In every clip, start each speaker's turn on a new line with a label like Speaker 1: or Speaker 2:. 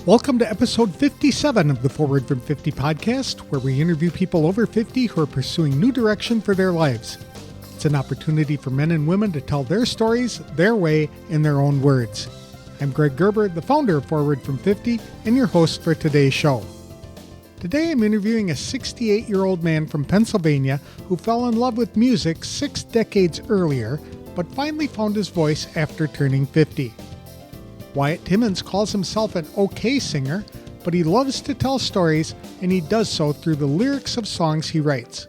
Speaker 1: Welcome to episode 57 of the Forward from 50 podcast, where we interview people over 50 who are pursuing new direction for their lives. It's an opportunity for men and women to tell their stories, their way, in their own words. I'm Greg Gerber, the founder of Forward from 50, and your host for today's show. Today I'm interviewing a 68-year-old man from Pennsylvania who fell in love with music 6 decades earlier, but finally found his voice after turning 50. Wyatt Timmins calls himself an okay singer, but he loves to tell stories, and he does so through the lyrics of songs he writes.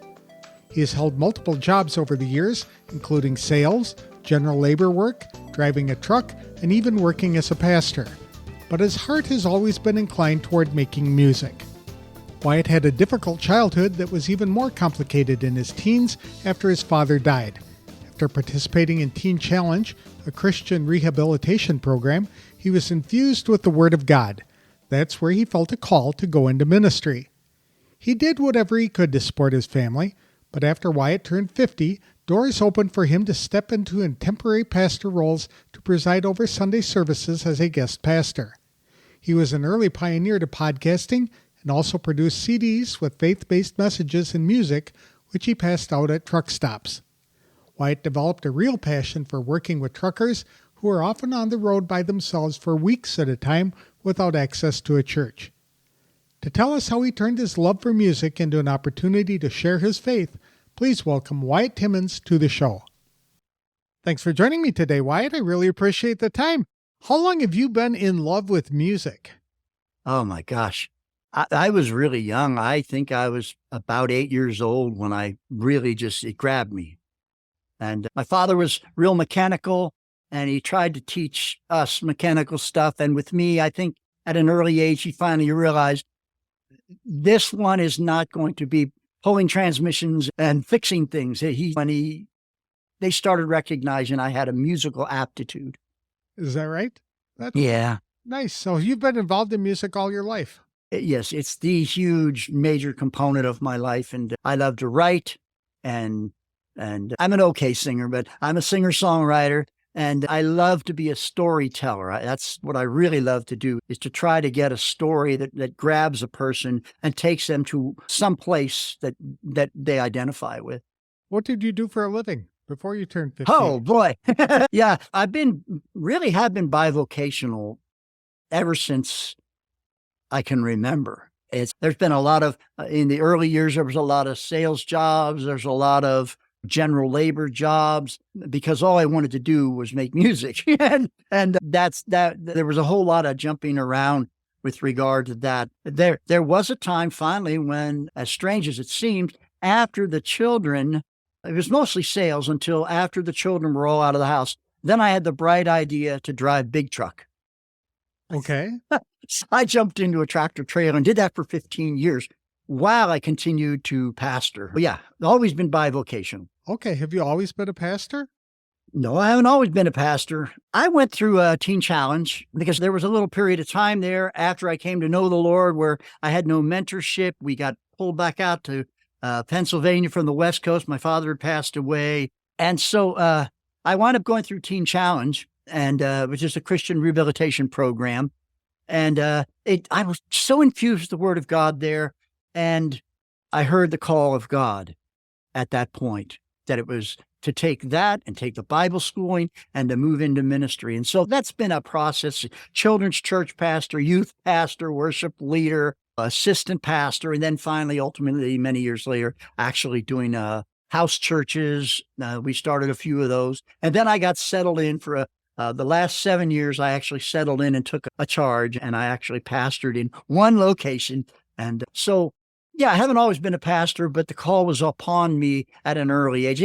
Speaker 1: He has held multiple jobs over the years, including sales, general labor work, driving a truck, and even working as a pastor. But his heart has always been inclined toward making music. Wyatt had a difficult childhood that was even more complicated in his teens after his father died. After participating in Teen Challenge, a Christian rehabilitation program, he was infused with the Word of God. That's where he felt a call to go into ministry. He did whatever he could to support his family, but after Wyatt turned 50, doors opened for him to step into temporary pastor roles to preside over Sunday services as a guest pastor. He was an early pioneer to podcasting and also produced CDs with faith-based messages and music, which he passed out at truck stops. Wyatt developed a real passion for working with truckers who are often on the road by themselves for weeks at a time without access to a church. To tell us how he turned his love for music into an opportunity to share his faith, please welcome Wyatt Timmins to the show. Thanks for joining me today, Wyatt. I really appreciate the time. How long have you been in love with music?
Speaker 2: Oh my gosh. I was really young. I think I was about 8 years old when I really it grabbed me. And my father was real mechanical, and he tried to teach us mechanical stuff. And with me, I think at an early age, he finally realized this one is not going to be pulling transmissions and fixing things. They started recognizing I had a musical aptitude.
Speaker 1: Is that right?
Speaker 2: Yeah.
Speaker 1: Nice. So you've been involved in music all your life?
Speaker 2: Yes, it's the huge major component of my life. And I love to write, and I'm an okay singer, but I'm a singer-songwriter, and I love to be a storyteller. That's what I really love to do, is to try to get a story that grabs a person and takes them to some place that they identify with.
Speaker 1: What did you do for a living before you turned 50?
Speaker 2: Oh, boy. Yeah, have been bivocational ever since I can remember. There's been a lot of, in the early years, there was a lot of sales jobs. There's a lot of general labor jobs, because all I wanted to do was make music. and there was a whole lot of jumping around with regard to that. There was a time finally when, as strange as it seemed, after the children, it was mostly sales until after the children were all out of the house. Then I had the bright idea to drive big truck.
Speaker 1: Okay.
Speaker 2: So I jumped into a tractor trailer and did that for 15 years while I continued to pastor. But yeah, always been bivocational.
Speaker 1: Okay. Have you always been a pastor?
Speaker 2: No, I haven't always been a pastor. I went through a Teen Challenge because there was a little period of time there after I came to know the Lord where I had no mentorship. We got pulled back out to Pennsylvania from the West Coast. My father had passed away. And so I wound up going through Teen Challenge, and which is a Christian rehabilitation program. And I was so infused with the Word of God there. And I heard the call of God at that point, that it was to take that and take the Bible schooling and to move into ministry. And so that's been a process: children's church pastor, youth pastor, worship leader, assistant pastor, and then finally, ultimately, many years later, actually doing house churches. We started a few of those. And then I got settled in for the last 7 years. I actually settled in and took a charge, and I actually pastored in one location. And so, yeah, I haven't always been a pastor, but the call was upon me at an early age.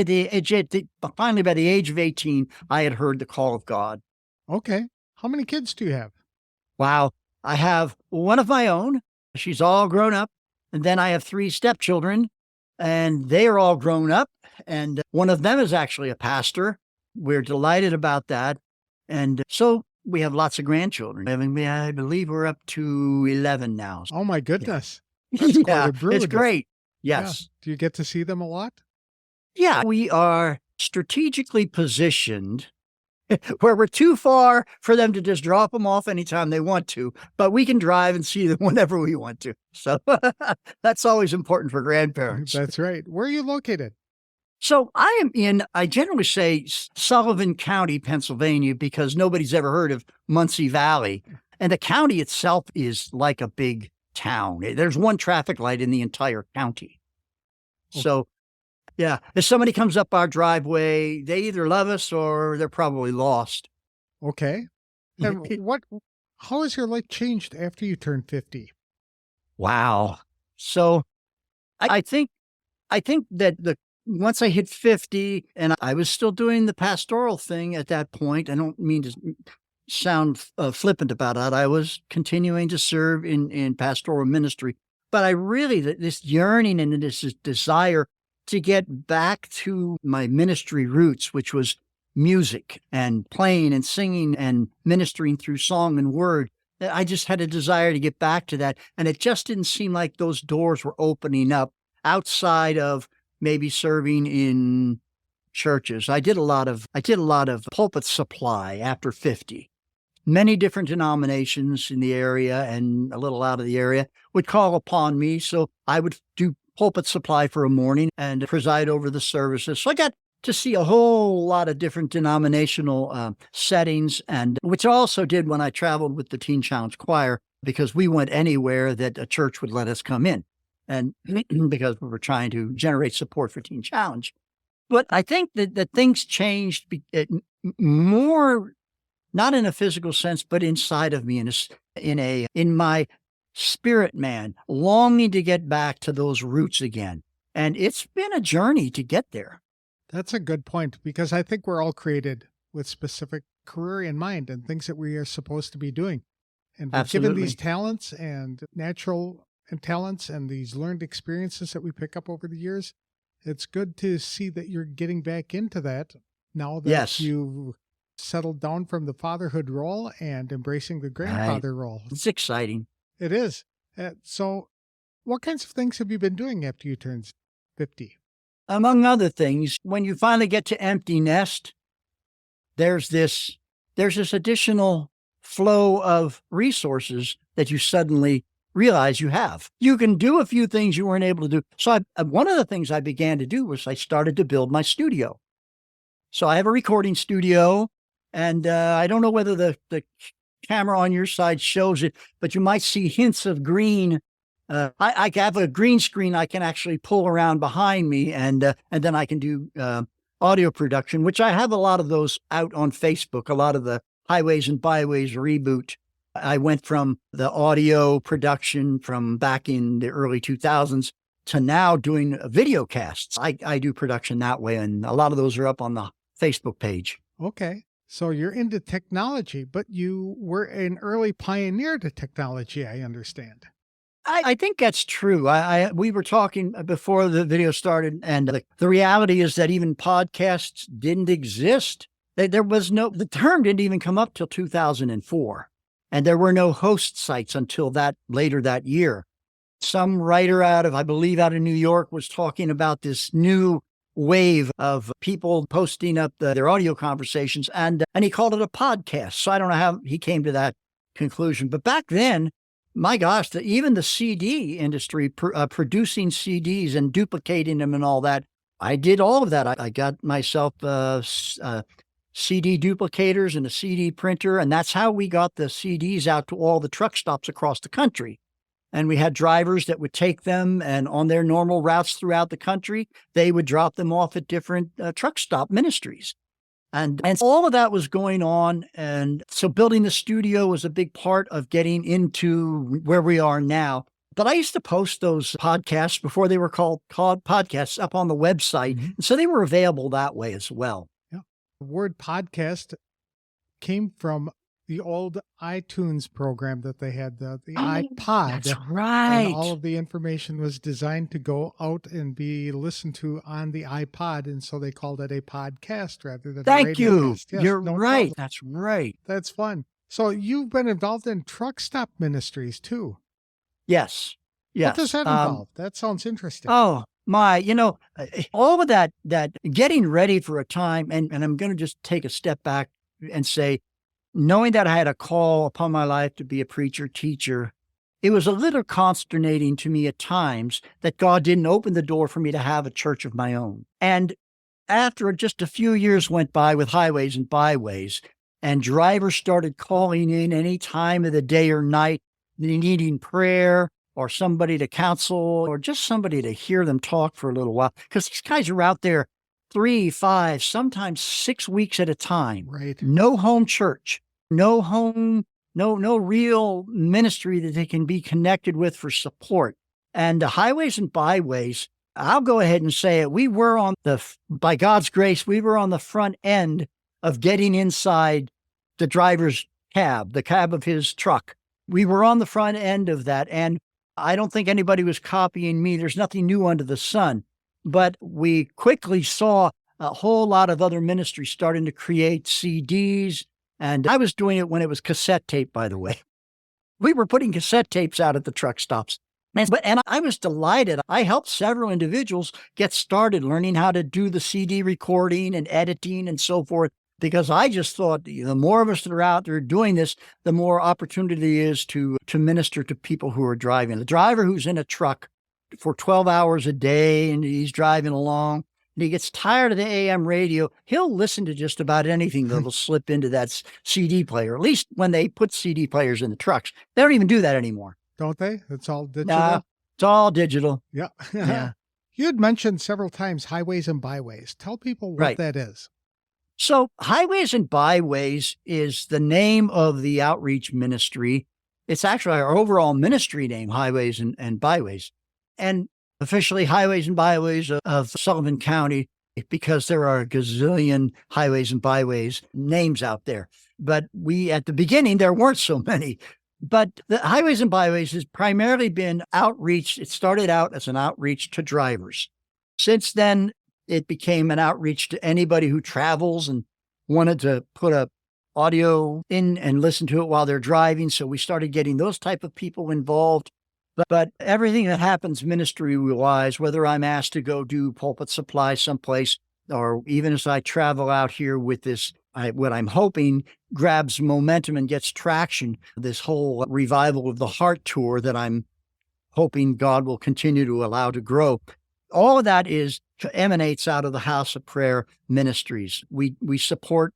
Speaker 2: Finally, by the age of 18, I had heard the call of God.
Speaker 1: Okay. How many kids do you have?
Speaker 2: Wow. I have one of my own. She's all grown up. And then I have 3 stepchildren, and they are all grown up. And one of them is actually a pastor. We're delighted about that. And so we have lots of grandchildren. I believe we're up to 11 now.
Speaker 1: Oh, my goodness.
Speaker 2: Yeah.
Speaker 1: That's quite a brood.
Speaker 2: It's great. Yes.
Speaker 1: Yeah. Do you get to see them a lot?
Speaker 2: Yeah. We are strategically positioned where we're too far for them to just drop them off anytime they want to, but we can drive and see them whenever we want to. So that's always important for grandparents.
Speaker 1: That's right. Where are you located?
Speaker 2: So I generally say Sullivan County, Pennsylvania, because nobody's ever heard of Muncie Valley. And the county itself is like a big town. There's one traffic light in the entire county. So, yeah, if somebody comes up our driveway, they either love us or they're probably lost.
Speaker 1: Okay. And how has your life changed after you turned 50?
Speaker 2: Wow. So I think that once I hit 50 and I was still doing the pastoral thing at that point, I don't mean to sound flippant about that. I was continuing to serve in pastoral ministry, but I really, this yearning and this desire to get back to my ministry roots, which was music and playing and singing and ministering through song and word. I just had a desire to get back to that. And it just didn't seem like those doors were opening up outside of maybe serving in churches. I did a lot of pulpit supply after 50. Many different denominations in the area and a little out of the area would call upon me. So I would do pulpit supply for a morning and preside over the services. So I got to see a whole lot of different denominational settings, and which I also did when I traveled with the Teen Challenge Choir, because we went anywhere that a church would let us come in, and because we were trying to generate support for Teen Challenge. But I think that things changed more, not in a physical sense, but inside of me, in my spirit, man, longing to get back to those roots again. And it's been a journey to get there.
Speaker 1: That's a good point, because I think we're all created with specific career in mind and things that we are supposed to be doing. And given these talents and natural talents and these learned experiences that we pick up over the years, it's good to see that you're getting back into that now that you've settled down from the fatherhood role and embracing the grandfather role.
Speaker 2: It's exciting.
Speaker 1: It is. So what kinds of things have you been doing after you turned 50?
Speaker 2: Among other things, when you finally get to empty nest, there's this additional flow of resources that you suddenly realize you have. You can do a few things you weren't able to do. So one of the things I began to do was I started to build my studio. So I have a recording studio, and I don't know whether the camera on your side shows it, but you might see hints of green. I have a green screen I can actually pull around behind me, and then I can do audio production, which I have a lot of those out on Facebook, a lot of the Highways and Byways reboot. I went from the audio production from back in the early 2000s to now doing video casts. I do production that way, and a lot of those are up on the Facebook page.
Speaker 1: Okay. So you're into technology, but you were an early pioneer to technology, I understand.
Speaker 2: I think that's true. We were talking before the video started, and the reality is that even podcasts didn't exist. The term didn't even come up till 2004, and there were no host sites until later that year. Some writer out of New York was talking about this new wave of people posting up their audio conversations, and he called it a podcast. So I don't know how he came to that conclusion, but back then, my gosh, even the CD industry, producing CDs and duplicating them and all that, I did all of that. I got myself CD duplicators and a CD printer, and that's how we got the CDs out to all the truck stops across the country. And we had drivers that would take them, and on their normal routes throughout the country, they would drop them off at different truck stop ministries. And all of that was going on. And so building the studio was a big part of getting into where we are now. But I used to post those podcasts before they were called podcasts up on the website. Mm-hmm. And so they were available that way as well.
Speaker 1: Yeah. The word podcast came from the old iTunes program that they had, the iPod.
Speaker 2: That's right.
Speaker 1: And all of the information was designed to go out and be listened to on the iPod, and so they called it a podcast rather than a radio
Speaker 2: Thank you.
Speaker 1: cast. Yes,
Speaker 2: You're right.
Speaker 1: Problem.
Speaker 2: That's right.
Speaker 1: That's fun. So you've been involved in truck stop ministries too.
Speaker 2: Yes.
Speaker 1: What does that involve? That sounds interesting.
Speaker 2: Oh, all of that getting ready for a time, and I'm going to just take a step back and say, knowing that I had a call upon my life to be a preacher, teacher, it was a little consternating to me at times that God didn't open the door for me to have a church of my own. And after just a few years went by with highways and byways, and drivers started calling in any time of the day or night, needing prayer or somebody to counsel or just somebody to hear them talk for a little while, because these guys are out there 3, 5, sometimes 6 weeks at a time.
Speaker 1: Right.
Speaker 2: No home church, no home, no real ministry that they can be connected with for support. And the highways and byways, I'll go ahead and say it. We were by God's grace, we were on the front end of getting inside the driver's cab, the cab of his truck. We were on the front end of that. And I don't think anybody was copying me. There's nothing new under the sun. But we quickly saw a whole lot of other ministries starting to create CDs. And I was doing it when it was cassette tape, by the way. We were putting cassette tapes out at the truck stops. And I was delighted. I helped several individuals get started learning how to do the CD recording and editing and so forth, because I just thought the more of us that are out there doing this, the more opportunity is to minister to people who are driving. The driver who's in a truck for 12 hours a day and he's driving along and he gets tired of the AM radio, he'll listen to just about anything that'll slip into that CD player, at least when they put CD players in the trucks. They don't even do that anymore.
Speaker 1: Don't they? It's all digital?
Speaker 2: Nah, it's all digital.
Speaker 1: Yeah.
Speaker 2: Yeah.
Speaker 1: You had mentioned several times highways and byways. Tell people what that is.
Speaker 2: So highways and byways is the name of the outreach ministry. It's actually our overall ministry name, highways and byways. And officially highways and byways of Sullivan County, because there are a gazillion highways and byways names out there. But at the beginning, there weren't so many. But the highways and byways has primarily been outreach. It started out as an outreach to drivers. Since then, it became an outreach to anybody who travels and wanted to put a audio in and listen to it while they're driving. So we started getting those type of people involved. But everything that happens ministry-wise, whether I'm asked to go do pulpit supply someplace, or even as I travel out here with this, what I'm hoping grabs momentum and gets traction, this whole Revival of the Heart tour that I'm hoping God will continue to allow to grow. All of that emanates out of the House of Prayer Ministries. We support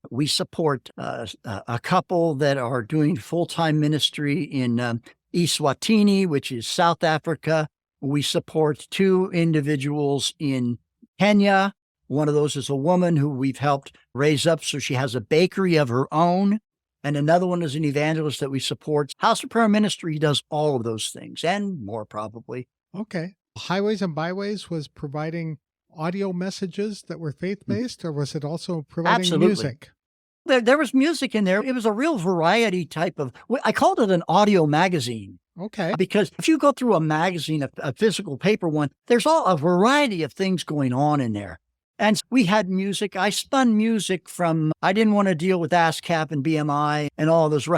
Speaker 2: a couple that are doing full-time ministry in Eswatini, which is South Africa. We support 2 individuals in Kenya. One of those is a woman who we've helped raise up so she has a bakery of her own. And another one is an evangelist that we support. House of Prayer Ministry does all of those things and more probably.
Speaker 1: Okay. Highways and Byways was providing audio messages that were faith-based, or was it also providing music?
Speaker 2: There was music in there. It was a real variety type of, I called it an audio magazine.
Speaker 1: Okay.
Speaker 2: Because if you go through a magazine, a physical paper one, there's a variety of things going on in there. And we had music. I spun music I didn't want to deal with ASCAP and BMI and all those,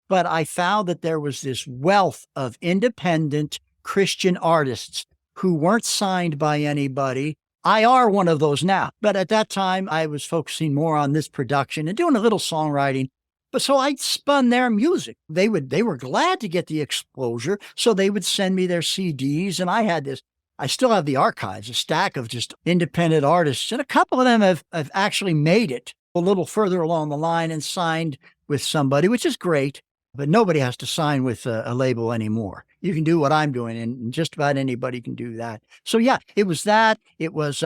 Speaker 2: but I found that there was this wealth of independent Christian artists who weren't signed by anybody. I are one of those now, but at that time I was focusing more on this production and doing a little songwriting. But so I spun their music. They were glad to get the exposure, so they would send me their CDs, and I still have the archives, a stack of just independent artists, and a couple of them have actually made it a little further along the line and signed with somebody, which is great, but nobody has to sign with a label anymore. You can do what I'm doing, and just about anybody can do that. So yeah, it was that.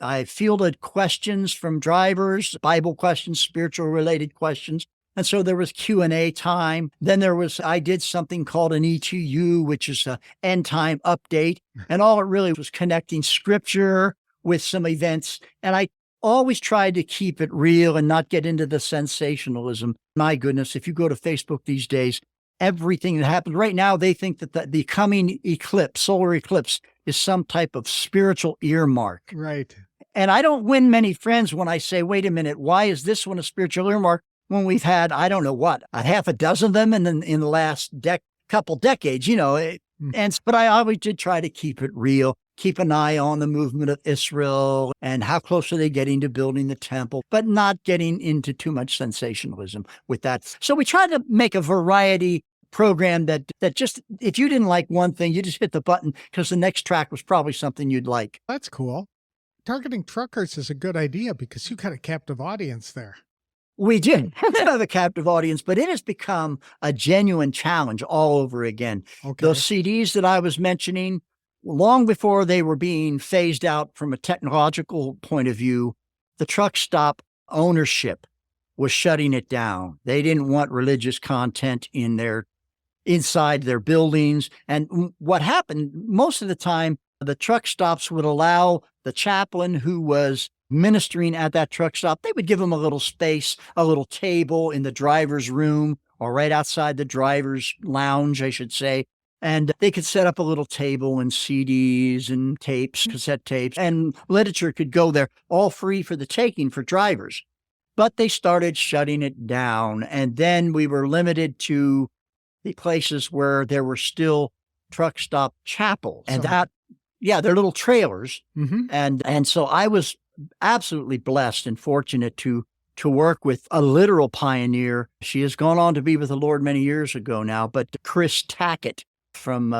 Speaker 2: I fielded questions from drivers, Bible questions, spiritual related questions. And so there was Q&A time. Then I did something called an ETU, which is an end time update. And all it really was connecting scripture with some events. And I always tried to keep it real and not get into the sensationalism. My goodness, if you go to Facebook these days, everything that happens right now, they think that the coming solar eclipse, is some type of spiritual earmark.
Speaker 1: Right.
Speaker 2: And I don't win many friends when I say, wait a minute, why is this one a spiritual earmark? When we've had, I don't know what, a half a dozen of them in the last couple decades, but I always did try to keep it real, keep an eye on the movement of Israel and how close are they getting to building the temple, but not getting into too much sensationalism with that. So we tried to make a variety program that just, if you didn't like one thing, you just hit the button because the next track was probably something you'd like.
Speaker 1: That's cool. Targeting truckers is a good idea because you got a captive audience there.
Speaker 2: We did have a captive audience, but it has become a genuine challenge all over again.
Speaker 1: Okay.
Speaker 2: Those CDs that I was mentioning, long before they were being phased out from a technological point of view, the truck stop ownership was shutting it down. They didn't want religious content inside their buildings. And what happened most of the time, the truck stops would allow the chaplain who was ministering at that truck stop, they would give them a little space, a little table in the driver's room or right outside the driver's lounge, I should say. And they could set up a little table and CDs and tapes, cassette tapes, and literature could go there, all free for the taking for drivers. But they started shutting it down. And then we were limited to the places where there were still truck stop chapels. And they're little trailers.
Speaker 1: Mm-hmm.
Speaker 2: And so I was absolutely blessed and fortunate to work with a literal pioneer. She has gone on to be with the Lord many years ago now, but Chris Tackett from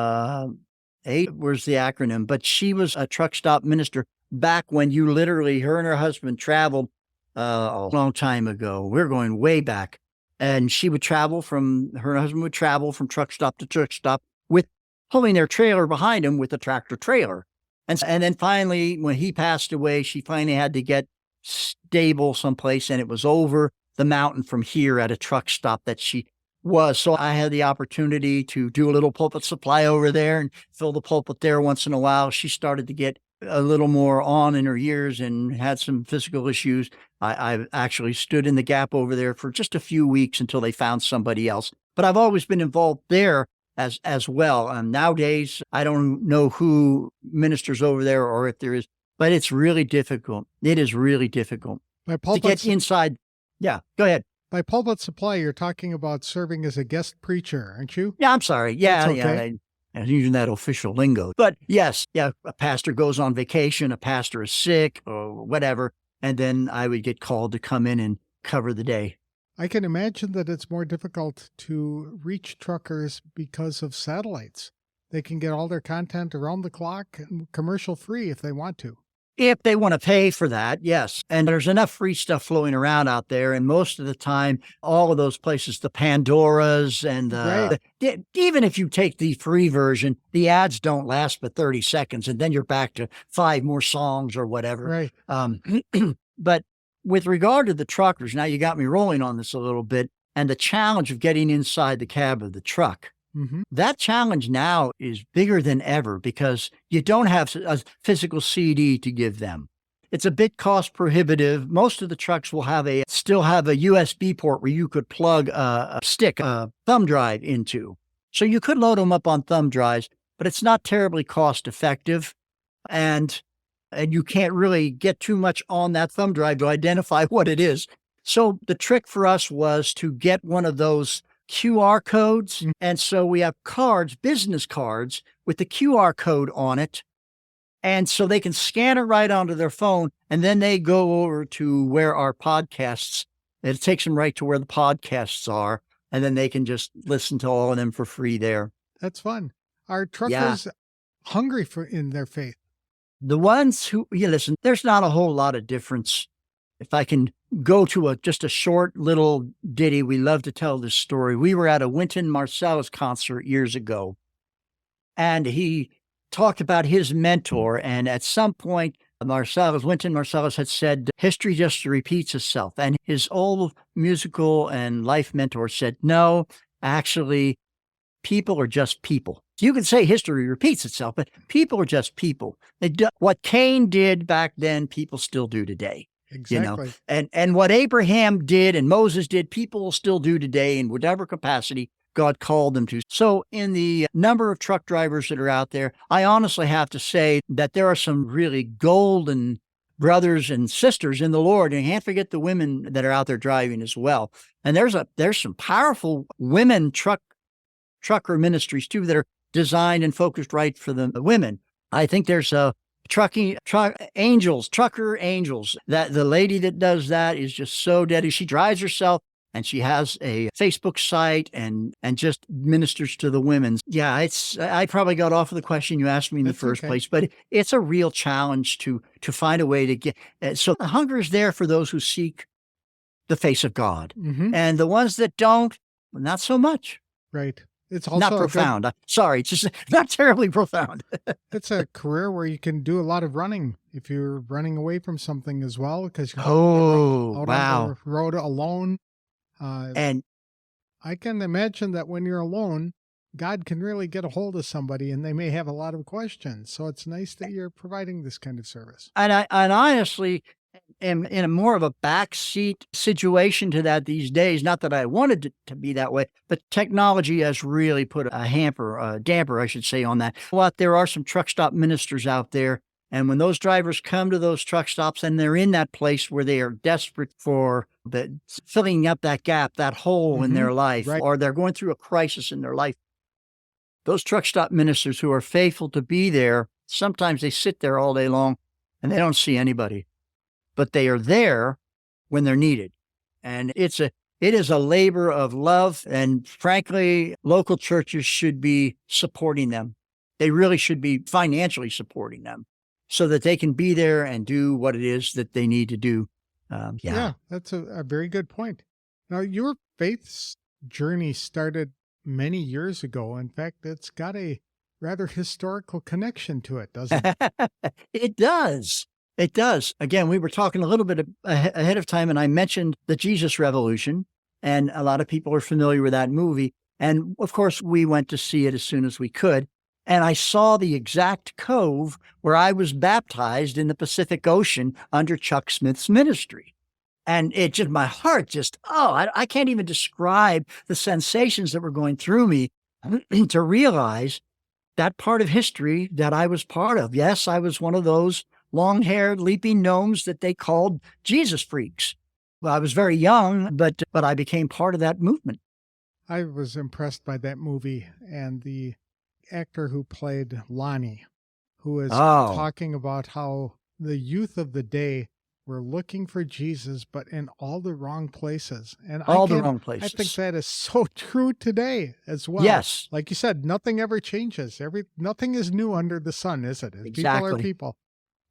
Speaker 2: where's the acronym? But she was a truck stop minister back when her and her husband traveled a long time ago. We're going way back. And her husband would travel from truck stop to truck stop with pulling their trailer behind him with a tractor trailer. And then finally, when he passed away, she finally had to get stable someplace, and it was over the mountain from here at a truck stop that she was. So I had the opportunity to do a little pulpit supply over there and fill the pulpit there once in a while. She started to get a little more on in her years and had some physical issues. I actually stood in the gap over there for just a few weeks until they found somebody else. But I've always been involved there as well. Nowadays, I don't know who ministers over there or if there is, but it's really difficult. It is really difficult to get inside. Yeah, go ahead.
Speaker 1: By pulpit supply, you're talking about serving as a guest preacher, aren't you?
Speaker 2: Yeah, I'm sorry. Yeah,
Speaker 1: okay.
Speaker 2: I'm using that official lingo. But yes, a pastor goes on vacation, a pastor is sick or whatever, and then I would get called to come in and cover the day.
Speaker 1: I can imagine that it's more difficult to reach truckers because of satellites. They can get all their content around the clock and commercial free if they want to.
Speaker 2: If they want to pay for that, yes. And there's enough free stuff flowing around out there. And most of the time, all of those places, the Pandoras and even if you take the free version, the ads don't last but 30 seconds. And then you're back to 5 more songs or whatever.
Speaker 1: Right.
Speaker 2: But with regard to the truckers, now you got me rolling on this a little bit, and the challenge of getting inside the cab of the truck.
Speaker 1: Mm-hmm.
Speaker 2: That challenge now is bigger than ever because you don't have a physical CD to give them. It's a bit cost prohibitive. Most of the trucks will still have a USB port where you could plug a thumb drive into. So you could load them up on thumb drives, but it's not terribly cost effective. And you can't really get too much on that thumb drive to identify what it is. So the trick for us was to get one of those QR codes. Mm-hmm. And so we have business cards with the QR code on it. And so they can scan it right onto their phone. And then they go over to where our podcasts, it takes them right to where the podcasts are. And then they can just listen to all of them for free there.
Speaker 1: That's fun. Are truckers hungry in their faith?
Speaker 2: The ones who, listen, there's not a whole lot of difference. If I can go to just a short little ditty, we love to tell this story. We were at a Wynton Marsalis concert years ago, and he talked about his mentor. And at some point, Wynton Marsalis had said, history just repeats itself. And his old musical and life mentor said, no, actually, people are just people. You can say history repeats itself, but people are just people. What Cain did back then, people still do today.
Speaker 1: Exactly.
Speaker 2: And what Abraham did and Moses did, people will still do today in whatever capacity God called them to. So in the number of truck drivers that are out there, I honestly have to say that there are some really golden brothers and sisters in the Lord. And you can't forget the women that are out there driving as well. And there's some powerful women trucker ministries too that are designed and focused right for the women. I think there's trucker angels. That the lady that does that is just so dedicated. She drives herself and she has a Facebook site and just ministers to the women. Yeah, I probably got off of the question you asked me in the first place, but it's a real challenge to find a way to get. So the hunger is there for those who seek the face of God, and the ones that don't, not so much.
Speaker 1: Right. It's also
Speaker 2: not profound. Sorry, it's just not terribly profound.
Speaker 1: It's a career where you can do a lot of running if you're running away from something as well, because you're out on the road alone. And I can imagine that when you're alone, God can really get a hold of somebody and they may have a lot of questions. So it's nice that you're providing this kind of service.
Speaker 2: And I honestly am in a more of a backseat situation to that these days. Not that I wanted it to be that way, but technology has really put a damper, I should say, on that. Well, there are some truck stop ministers out there. And when those drivers come to those truck stops and they're in that place where they are desperate for filling up that gap, that hole in their life, or they're going through a crisis in their life, those truck stop ministers who are faithful to be there, sometimes they sit there all day long and they don't see anybody, but they are there when they're needed. And it is a labor of love. And frankly, local churches should be supporting them. They really should be financially supporting them, so that they can be there and do what it is that they need to do.
Speaker 1: Yeah, that's a very good point. Now, your faith journey started many years ago. In fact, it's got a rather historical connection to it, doesn't it?
Speaker 2: It does. It does. Again, we were talking a little bit ahead of time, and I mentioned the Jesus Revolution, and a lot of people are familiar with that movie. And of course, we went to see it as soon as we could. And I saw the exact cove where I was baptized in the Pacific Ocean under Chuck Smith's ministry. And it just, my heart just, I can't even describe the sensations that were going through me to realize that part of history that I was part of. Yes, I was one of those long-haired leaping gnomes that they called Jesus freaks. Well, I was very young, but I became part of that movement.
Speaker 1: I was impressed by that movie and the actor who played Lonnie, who was talking about how the youth of the day were looking for Jesus, but in all the wrong places. And the wrong places. I think that is so true today as well.
Speaker 2: Yes.
Speaker 1: Like you said, nothing ever changes. Nothing is new under the sun, is it?
Speaker 2: Exactly.
Speaker 1: People are people.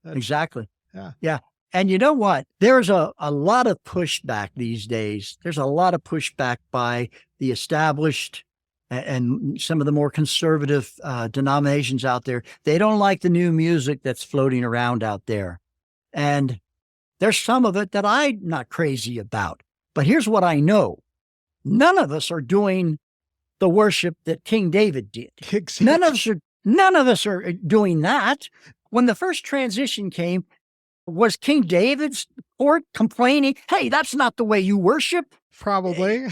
Speaker 2: Exactly.
Speaker 1: Yeah.
Speaker 2: Yeah. And you know what? There's a lot of pushback these days. There's a lot of pushback by the established and some of the more conservative denominations out there. They don't like the new music that's floating around out there. And there's some of it that I'm not crazy about. But here's what I know. None of us are doing the worship that King David did.
Speaker 1: Exactly.
Speaker 2: None of us are doing that. When the first transition came, was King David's court complaining, hey, that's not the way you worship?
Speaker 1: Probably.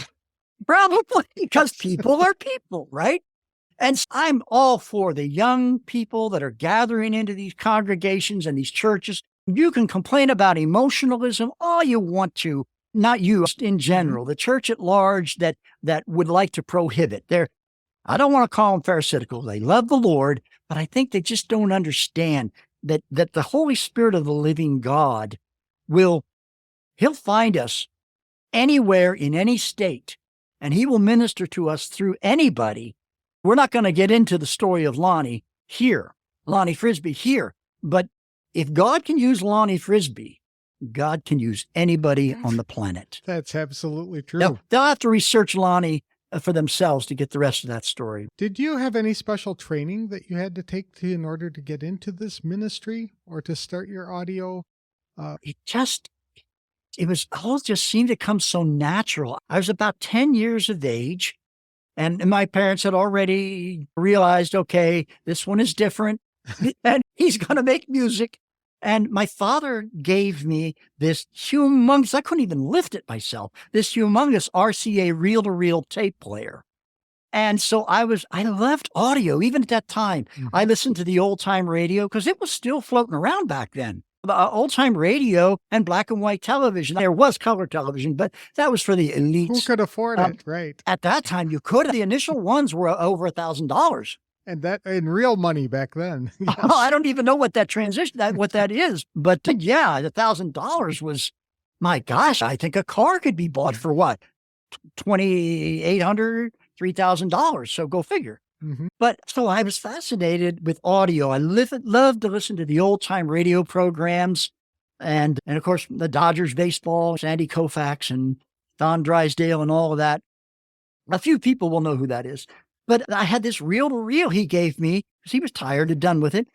Speaker 2: Probably, because people are people, right? And I'm all for the young people that are gathering into these congregations and these churches. You can complain about emotionalism all you want to, not you in general, the church at large that would like to prohibit. I don't want to call them pharisaical. They love the Lord, but I think they just don't understand that the Holy Spirit of the living God he'll find us anywhere in any state. And he will minister to us through anybody. We're not going to get into the story of Lonnie Frisbee here. But if God can use Lonnie Frisbee, God can use anybody on the planet.
Speaker 1: That's absolutely true.
Speaker 2: They'll have to research Lonnie for themselves to get the rest of that story.
Speaker 1: Did you have any special training that you had to take in order to get into this ministry or to start your audio?
Speaker 2: It was all just seemed to come so natural. I was about 10 years of age, and my parents had already realized, okay, this one is different, and he's going to make music. And my father gave me this humongous, I couldn't even lift it myself, this humongous RCA reel-to-reel tape player. And so I loved audio, even at that time. I listened to the old-time radio because it was still floating around back then. Old-time radio and black and white television. There was color television, but that was for the elites.
Speaker 1: Who could afford it, right?
Speaker 2: At that time, you could. The initial ones were over $1,000.
Speaker 1: And that in real money back then. Yes.
Speaker 2: Oh, I don't even know what that what that is. But yeah, $1,000 was, my gosh, I think a car could be bought for what? $2,800, $3,000. So go figure.
Speaker 1: Mhm.
Speaker 2: But so I was fascinated with audio. I loved to listen to the old time radio programs and of course the Dodgers baseball, Sandy Koufax and Don Drysdale and all of that. A few people will know who that is. But I had this reel to reel he gave me because he was tired and done with it.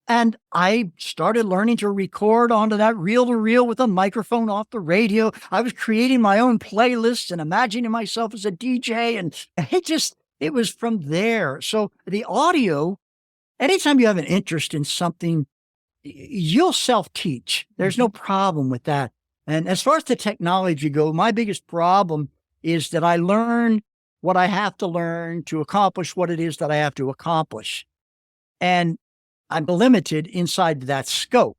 Speaker 2: And I started learning to record onto that reel to reel with a microphone off the radio. I was creating my own playlists and imagining myself as a DJ. And it was from there. So the audio, anytime you have an interest in something, you'll self-teach. There's no problem with that. And as far as the technology go, my biggest problem is that I learn what I have to learn to accomplish what it is that I have to accomplish. And I'm limited inside that scope.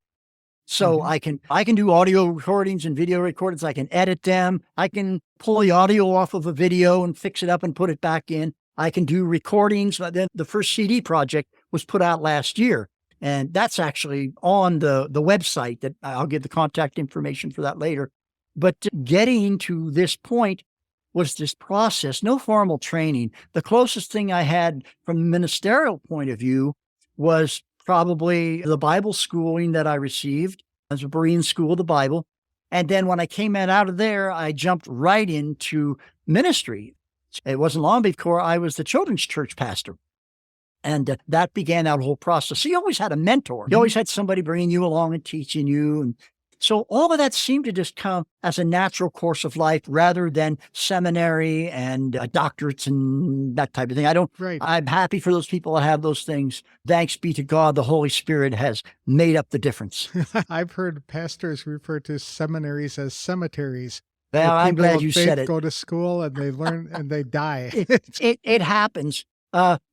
Speaker 2: So I can do audio recordings and video recordings. I can edit them. I can pull the audio off of a video and fix it up and put it back in. I can do recordings. Then the first CD project was put out last year. And that's actually on the website that I'll give the contact information for that later. But getting to this point was this process, no formal training. The closest thing I had from a ministerial point of view was probably the Bible schooling that I received as a Berean School of the Bible. And then when I came out of there, I jumped right into ministry. It wasn't long before I was the children's church pastor. And that began that whole process. So you always had a mentor. You always had somebody bringing you along and teaching you. And so all of that seemed to just come as a natural course of life rather than seminary and doctorates and that type of thing. I'm happy for those people that have those things. Thanks be to God, the Holy Spirit has made up the difference.
Speaker 1: I've heard pastors refer to seminaries as cemeteries.
Speaker 2: Well, I'm glad you said it.
Speaker 1: Go to school and they learn and they die.
Speaker 2: It happens.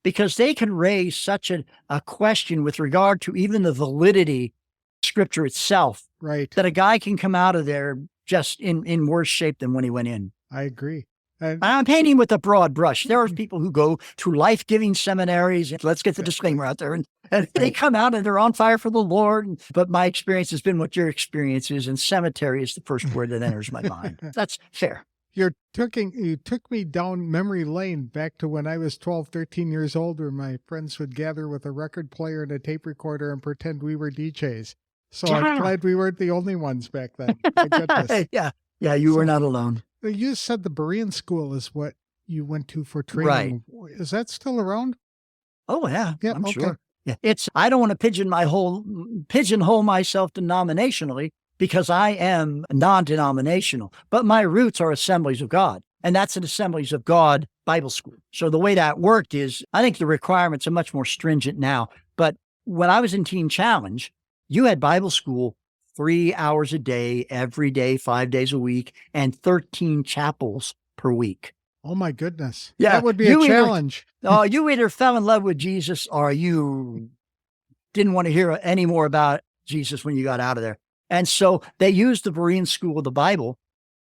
Speaker 2: Because they can raise such a question with regard to even the validity of Scripture itself,
Speaker 1: right?
Speaker 2: That a guy can come out of there just in worse shape than when he went in.
Speaker 1: I agree. And
Speaker 2: I'm painting with a broad brush. There are people who go to life-giving seminaries. Let's get the disclaimer out there. And they come out and they're on fire for the Lord. But my experience has been what your experience is. And cemetery is the first word that enters my mind. That's fair.
Speaker 1: You took me down memory lane back to when I was 12, 13 years old, where my friends would gather with a record player and a tape recorder and pretend we were DJs. So I'm glad we weren't the only ones back then. My goodness.
Speaker 2: Yeah, you were not alone.
Speaker 1: You said the Berean School is what you went to for training. Right. Is that still around?
Speaker 2: Oh, yeah, I'm sure. Yeah, I don't want to pigeonhole myself denominationally, because I am non-denominational, but my roots are Assemblies of God, and that's an Assemblies of God Bible school. So the way that worked is, I think the requirements are much more stringent now, but when I was in Teen Challenge, you had Bible school 3 hours a day, every day, 5 days a week, and 13 chapels per week.
Speaker 1: Oh my goodness.
Speaker 2: Yeah.
Speaker 1: That would be a challenge.
Speaker 2: You either fell in love with Jesus or you didn't want to hear any more about Jesus when you got out of there. And so they used the Berean School of the Bible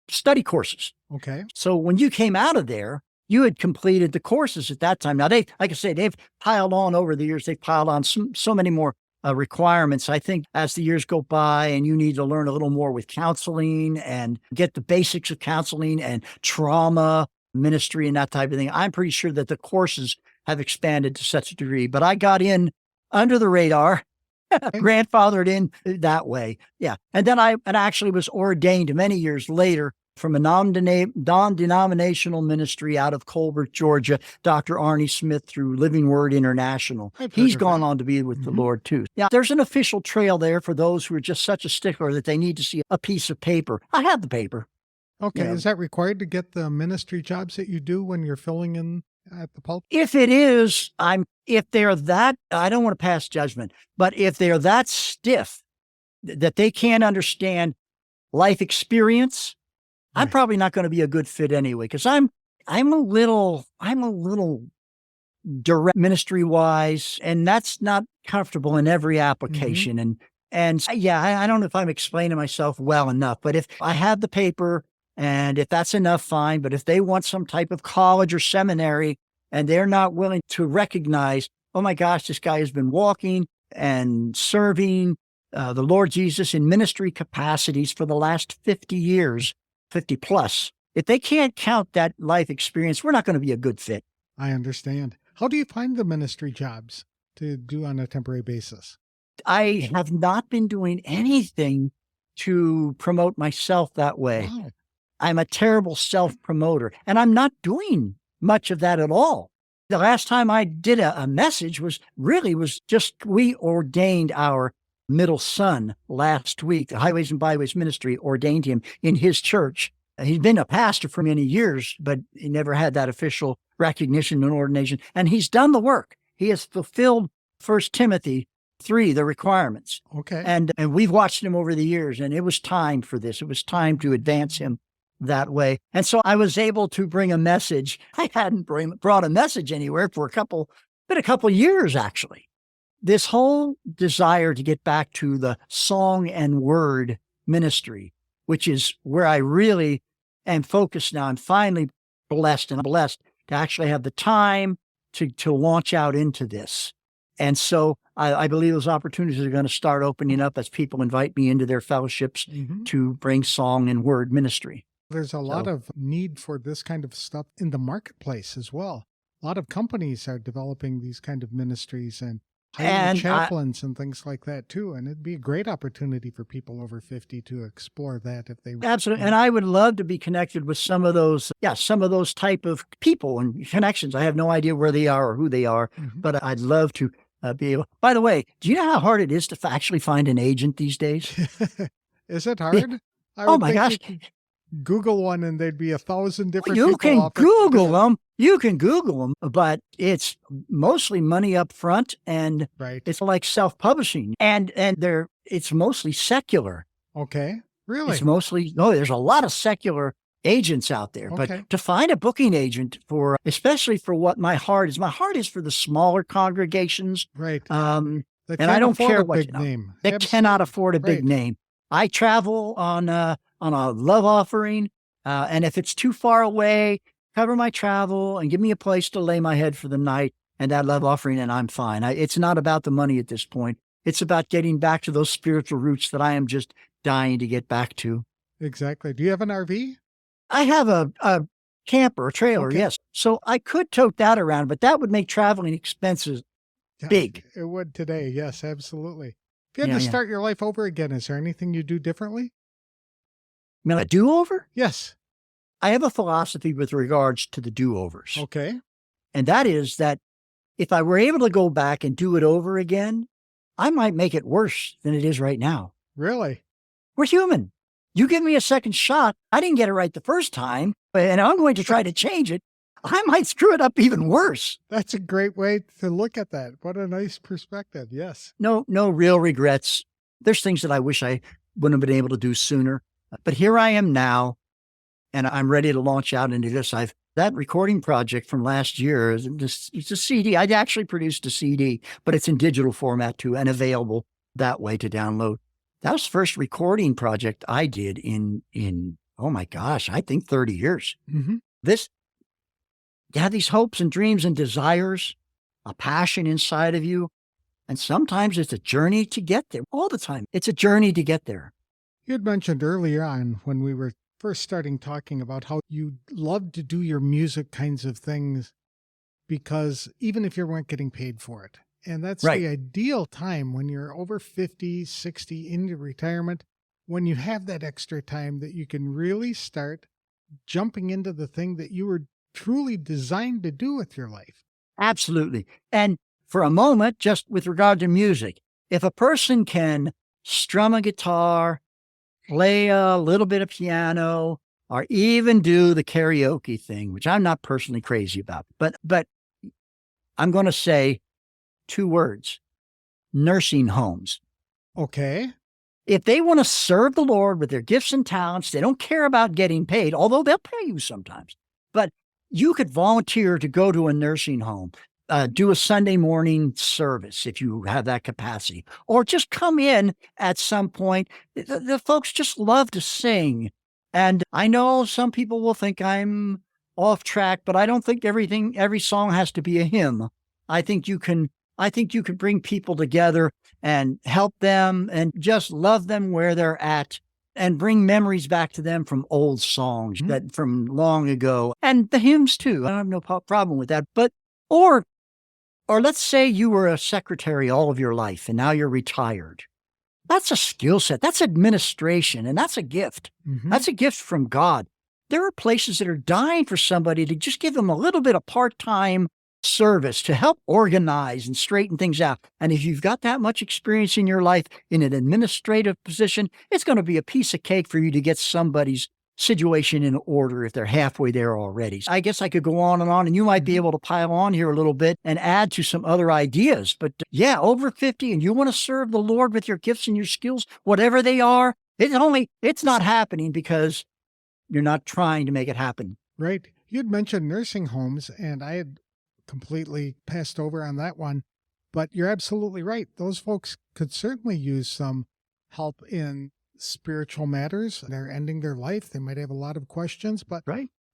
Speaker 2: study courses.
Speaker 1: Okay.
Speaker 2: So when you came out of there, you had completed the courses at that time. Now, like I say, they've piled on over the years. They've piled on so many more requirements. I think as the years go by and you need to learn a little more with counseling and get the basics of counseling and trauma ministry and that type of thing, I'm pretty sure that the courses have expanded to such a degree. But I got in under the radar. Grandfathered in that way. Yeah. And then I actually was ordained many years later from a non-denominational ministry out of Colbert, Georgia, Dr. Arnie Smith through Living Word International. He's gone on to be with the Lord too. Yeah. There's an official trail there for those who are just such a stickler that they need to see a piece of paper. I have the paper.
Speaker 1: Okay. Is that required to get the ministry jobs that you do when you're filling in at the pulpit?
Speaker 2: If it is, if they're that, I don't want to pass judgment, but if they're that stiff that they can't understand life experience, I'm probably not going to be a good fit anyway. Cause I'm a little direct ministry wise, and that's not comfortable in every application. And I don't know if I'm explaining myself well enough, but if I have the paper and if that's enough, fine. But if they want some type of college or seminary and they're not willing to recognize oh my gosh, this guy has been walking and serving the Lord Jesus in ministry capacities for the last 50 years, 50 plus. If they can't count that life experience, we're not going to be a good fit.
Speaker 1: I understand. How do you find the ministry jobs to do on a temporary basis?
Speaker 2: I have not been doing anything to promote myself that way.
Speaker 1: Wow.
Speaker 2: I'm a terrible self-promoter, and I'm not doing much of that at all. The last time I did a message was just we ordained our middle son last week. The Highways and Byways Ministry ordained him in his church. He's been a pastor for many years, but he never had that official recognition and ordination. And he's done the work. He has fulfilled 1 Timothy 3, the requirements.
Speaker 1: Okay.
Speaker 2: And we've watched him over the years, and it was time for this. It was time to advance him that way. And so I was able to bring a message. I hadn't brought a message anywhere for a couple years, actually. This whole desire to get back to the song and word ministry, which is where I really am focused now. I'm finally blessed to actually have the time to launch out into this. And so I believe those opportunities are going to start opening up as people invite me into their fellowships to bring song and word ministry.
Speaker 1: There's a lot of need for this kind of stuff in the marketplace as well. A lot of companies are developing these kind of ministries and hiring chaplains and things like that too. And it'd be a great opportunity for people over 50 to explore that if they
Speaker 2: absolutely. And I would love to be connected with some of those type of people and connections. I have no idea where they are or who they are, but I'd love to be able. By the way, do you know how hard it is to actually find an agent these days?
Speaker 1: Is it hard?
Speaker 2: Oh my gosh.
Speaker 1: Google one and there'd be 1,000 different
Speaker 2: You
Speaker 1: people.
Speaker 2: can Google them. You can Google them, but it's mostly money up front, and it's like self-publishing, and it's mostly secular.
Speaker 1: Okay, really?
Speaker 2: It's mostly there's a lot of secular agents out there, but to find a booking agent especially for what my heart is for the smaller congregations,
Speaker 1: right?
Speaker 2: And I don't care what
Speaker 1: name.
Speaker 2: They cannot afford a big name. I travel on a love offering, and if it's too far away, cover my travel and give me a place to lay my head for the night and that love offering, and I'm fine. It's not about the money at this point. It's about getting back to those spiritual roots that I am just dying to get back to.
Speaker 1: Exactly. Do you have an RV?
Speaker 2: I have a camper, a trailer, yes. So I could tote that around, but that would make traveling expenses big.
Speaker 1: It would today. Yes, absolutely. If you had to start your life over again, is there anything you do differently?
Speaker 2: You mean a do-over?
Speaker 1: Yes.
Speaker 2: I have a philosophy with regards to the do-overs.
Speaker 1: Okay.
Speaker 2: And that is that if I were able to go back and do it over again, I might make it worse than it is right now.
Speaker 1: Really?
Speaker 2: We're human. You give me a second shot. I didn't get it right the first time, and I'm going to try to change it. I might screw it up even worse.
Speaker 1: That's a great way to look at that. What a nice perspective. Yes.
Speaker 2: No real regrets. There's things that I wish I wouldn't have been able to do sooner. But here I am now, and I'm ready to launch out into this. That recording project from last year, it's a CD. I actually produced a CD, but it's in digital format too and available that way to download. That was the first recording project I did in oh my gosh, I think 30 years. You have these hopes and dreams and desires, a passion inside of you, and sometimes it's a journey to get there. All the time, it's a journey to get there.
Speaker 1: You had mentioned earlier on when we were first starting talking about how you love to do your music kinds of things because even if you weren't getting paid for it. And that's the ideal time when you're over 50, 60 into retirement, when you have that extra time that you can really start jumping into the thing that you were truly designed to do with your life.
Speaker 2: Absolutely. And for a moment, just with regard to music, if a person can strum a guitar, play a little bit of piano, or even do the karaoke thing, which I'm not personally crazy about, but I'm going to say 2 words: nursing homes.
Speaker 1: Okay.
Speaker 2: If they want to serve the Lord with their gifts and talents, they don't care about getting paid, although they'll pay you sometimes. But you could volunteer to go to a nursing home, do a Sunday morning service if you have that capacity, or just come in at some point. The folks just love to sing. And I know some people will think I'm off track, but I don't think every song has to be a hymn. I think you can I think you could bring people together and help them and just love them where they're at and bring memories back to them from old songs that from long ago and the hymns too. I don't have no problem with that. But, or let's say you were a secretary all of your life and now you're retired. That's a skill set. That's administration. And that's a gift. That's a gift from God. There are places that are dying for somebody to just give them a little bit of part-time service to help organize and straighten things out. And if you've got that much experience in your life in an administrative position, it's going to be a piece of cake for you to get somebody's situation in order if they're halfway there already. So I guess I could go on, and you might be able to pile on here a little bit and add to some other ideas. But yeah, over 50 and you want to serve the Lord with your gifts and your skills, whatever they are, it's not happening because you're not trying to make it happen.
Speaker 1: Right. You'd mentioned nursing homes, and I had completely passed over on that one, but you're absolutely right. Those folks could certainly use some help in spiritual matters. They're ending their life. They might have a lot of questions, but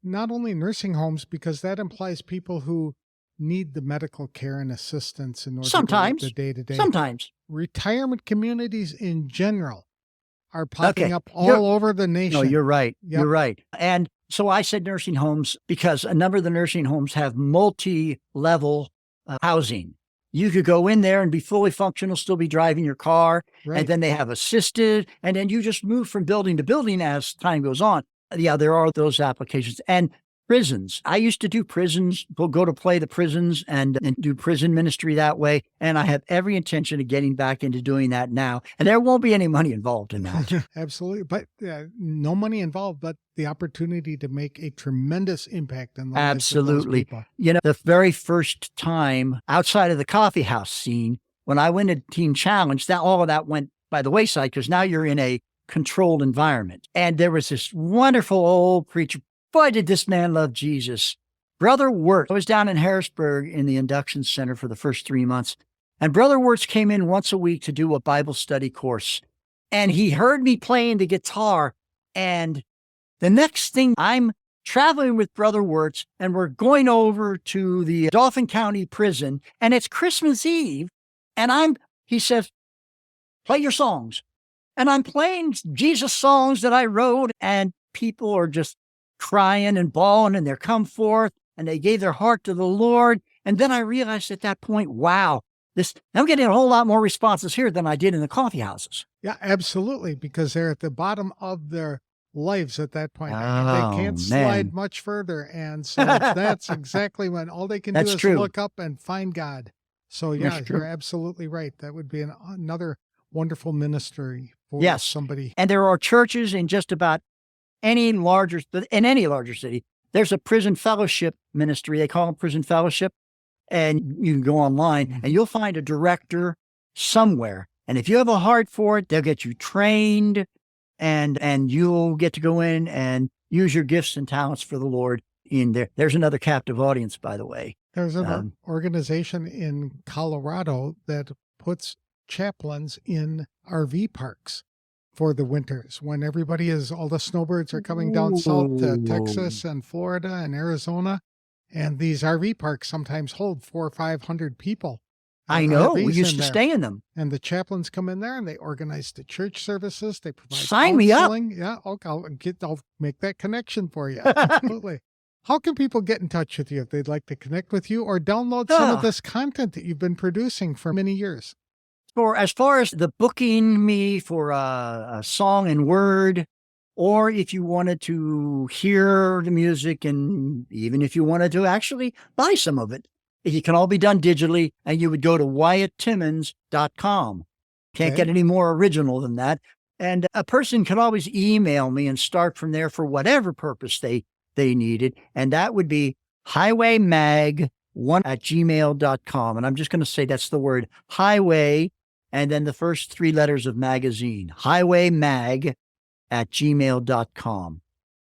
Speaker 1: not only nursing homes, because that implies people who need the medical care and assistance in order to live the day-to-day.
Speaker 2: Sometimes.
Speaker 1: Retirement communities in general are popping up all over the nation.
Speaker 2: No, you're right.
Speaker 1: Yep.
Speaker 2: You're right. And so I said nursing homes because a number of the nursing homes have multi-level housing. You could go in there and be fully functional, still be driving your car. Right. And then they have assisted. And then you just move from building to building as time goes on. Yeah, there are those applications. And prisons. I used to do prisons, go to play the prisons and do prison ministry that way. And I have every intention of getting back into doing that now. And there won't be any money involved in that.
Speaker 1: Absolutely. But no money involved, but the opportunity to make a tremendous impact in the lives of those people.
Speaker 2: You know, the very first time outside of the coffee house scene, when I went to Teen Challenge, all of that went by the wayside because now you're in a controlled environment. And there was this wonderful old preacher. Boy, did this man love Jesus. Brother Wirtz. I was down in Harrisburg in the induction center for the first 3 months. And Brother Wirtz came in once a week to do a Bible study course. And he heard me playing the guitar. And the next thing, I'm traveling with Brother Wirtz, and we're going over to the Dauphin County prison. And it's Christmas Eve. And he says, play your songs. And I'm playing Jesus songs that I wrote. And people are just crying and bawling, and they're come forth and they gave their heart to the Lord. And then I realized at that point, wow, I'm getting a whole lot more responses here than I did in the coffee houses.
Speaker 1: Yeah, absolutely. Because they're at the bottom of their lives at that point.
Speaker 2: Oh,
Speaker 1: they can't slide much further. And so that's exactly when all they can do is look up and find God. So yeah, you're absolutely right. That would be another wonderful ministry for somebody.
Speaker 2: And there are churches in just about in any larger city, there's a prison fellowship ministry. They call them prison fellowship. And you can go online and you'll find a director somewhere. And if you have a heart for it, they'll get you trained and you'll get to go in and use your gifts and talents for the Lord in there. There's another captive audience, by the way.
Speaker 1: There's an organization in Colorado that puts chaplains in RV parks for the winters when all the snowbirds are coming down south to Texas and Florida and Arizona. And these RV parks sometimes hold 400 or 500 people.
Speaker 2: I know. We used to stay in them.
Speaker 1: And the chaplains come in there and they organize the church services. They provide
Speaker 2: Sign me up.
Speaker 1: Yeah. Okay. I'll make that connection for you. Absolutely. How can people get in touch with you if they'd like to connect with you or download some of this content that you've been producing for many years?
Speaker 2: As far as the booking me for a song and word, or if you wanted to hear the music, and even if you wanted to actually buy some of it, it can all be done digitally, and you would go to WyattTimmins.com. Can't get any more original than that. And a person can always email me and start from there for whatever purpose they needed. And that would be highwaymag1@gmail.com. And I'm just going to say that's the word highway, and then the first 3 letters of magazine, highwaymag@gmail.com.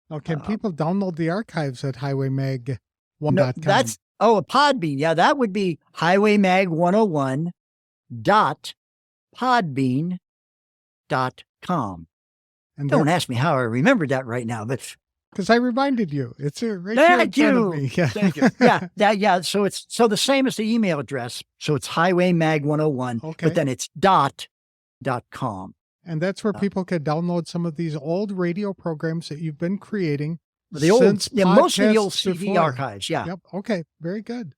Speaker 1: Now, can people download the archives at highwaymag1.com?
Speaker 2: A Podbean. Yeah, that would be highwaymag101.podbean.com. And don't ask me how I remembered that right now, but
Speaker 1: Because I reminded you. It's right here in
Speaker 2: Thank
Speaker 1: front of
Speaker 2: you.
Speaker 1: me. Yeah.
Speaker 2: Thank you. Yeah. So it's the same as the email address. So it's highwaymag101,
Speaker 1: Okay.
Speaker 2: but then it's .com.
Speaker 1: And that's where people can download some of these old radio programs that you've been creating
Speaker 2: The old,
Speaker 1: since
Speaker 2: most of the old
Speaker 1: podcasts
Speaker 2: CD
Speaker 1: before.
Speaker 2: archives. Yeah.
Speaker 1: Yep. Okay. Very good.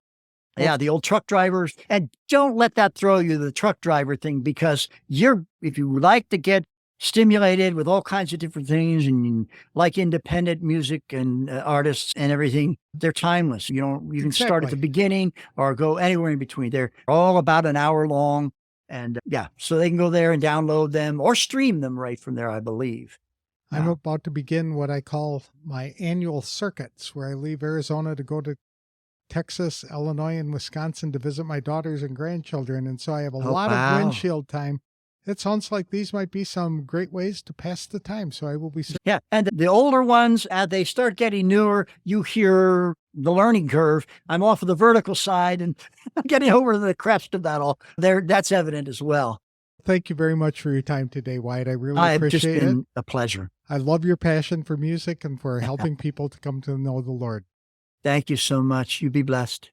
Speaker 2: Yeah, the old truck drivers. And don't let that throw you, the truck driver thing, because if you like to get stimulated with all kinds of different things and you like independent music and artists and everything, they're timeless. You can start at the beginning or go anywhere in between. They're all about an hour long. And so they can go there and download them or stream them right from there, I believe.
Speaker 1: I'm about to begin what I call my annual circuits, where I leave Arizona to go to Texas, Illinois, and Wisconsin to visit my daughters and grandchildren. And so I have a lot of windshield time. It sounds like these might be some great ways to pass the time. So I will be.
Speaker 2: Yeah. And the older ones, as they start getting newer, you hear the learning curve. I'm off of the vertical side and I'm getting over the crest of that all. That's evident as well.
Speaker 1: Thank you very much for your time today, Wyatt. I really appreciate it.
Speaker 2: It's just been a pleasure.
Speaker 1: I love your passion for music and for helping people to come to know the Lord.
Speaker 2: Thank you so much. You be blessed.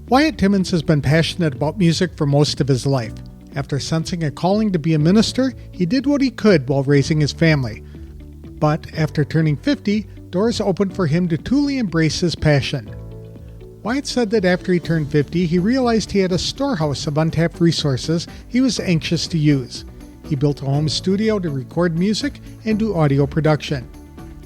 Speaker 1: Wyatt Timmins has been passionate about music for most of his life. After sensing a calling to be a minister, he did what he could while raising his family. But after turning 50, doors opened for him to truly embrace his passion. Wyatt said that after he turned 50, he realized he had a storehouse of untapped resources he was anxious to use. He built a home studio to record music and do audio production.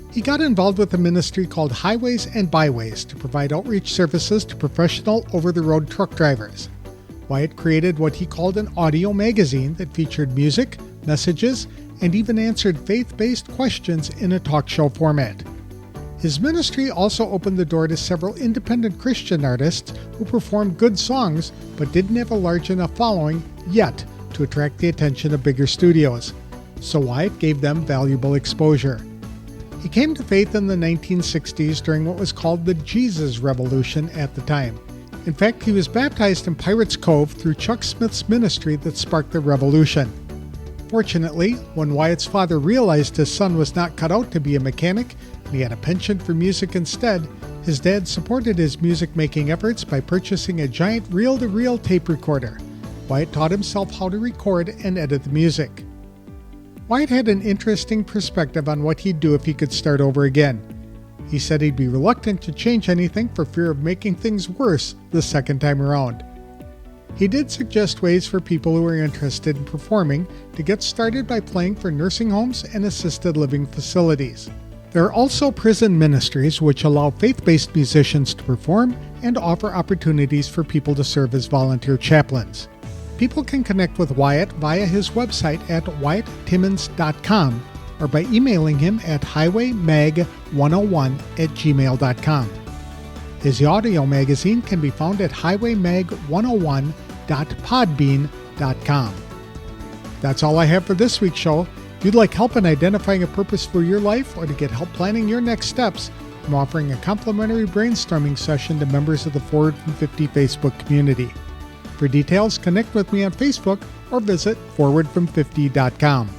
Speaker 1: He got involved with a ministry called Highways and Byways to provide outreach services to professional over-the-road truck drivers. Wyatt created what he called an audio magazine that featured music, messages, and even answered faith-based questions in a talk show format. His ministry also opened the door to several independent Christian artists who performed good songs but didn't have a large enough following yet to attract the attention of bigger studios. So Wyatt gave them valuable exposure. He came to faith in the 1960s during what was called the Jesus Revolution at the time. In fact, he was baptized in Pirates Cove through Chuck Smith's ministry that sparked the revolution. Fortunately, when Wyatt's father realized his son was not cut out to be a mechanic and he had a penchant for music instead, his dad supported his music-making efforts by purchasing a giant reel-to-reel tape recorder. Wyatt taught himself how to record and edit the music. Wyatt had an interesting perspective on what he'd do if he could start over again. He said he'd be reluctant to change anything for fear of making things worse the second time around. He did suggest ways for people who are interested in performing to get started by playing for nursing homes and assisted living facilities. There are also prison ministries which allow faith-based musicians to perform and offer opportunities for people to serve as volunteer chaplains. People can connect with Wyatt via his website at wyatttimmins.com or by emailing him at highwaymag101@gmail.com. His audio magazine can be found at highwaymag101.podbean.com. That's all I have for this week's show. If you'd like help in identifying a purpose for your life or to get help planning your next steps, I'm offering a complimentary brainstorming session to members of the Forward from 50 Facebook community. For details, connect with me on Facebook or visit forwardfrom50.com.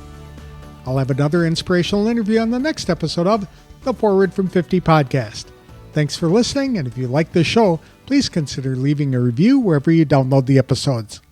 Speaker 1: I'll have another inspirational interview on the next episode of the Forward from 50 podcast. Thanks for listening, and if you like this show, please consider leaving a review wherever you download the episodes.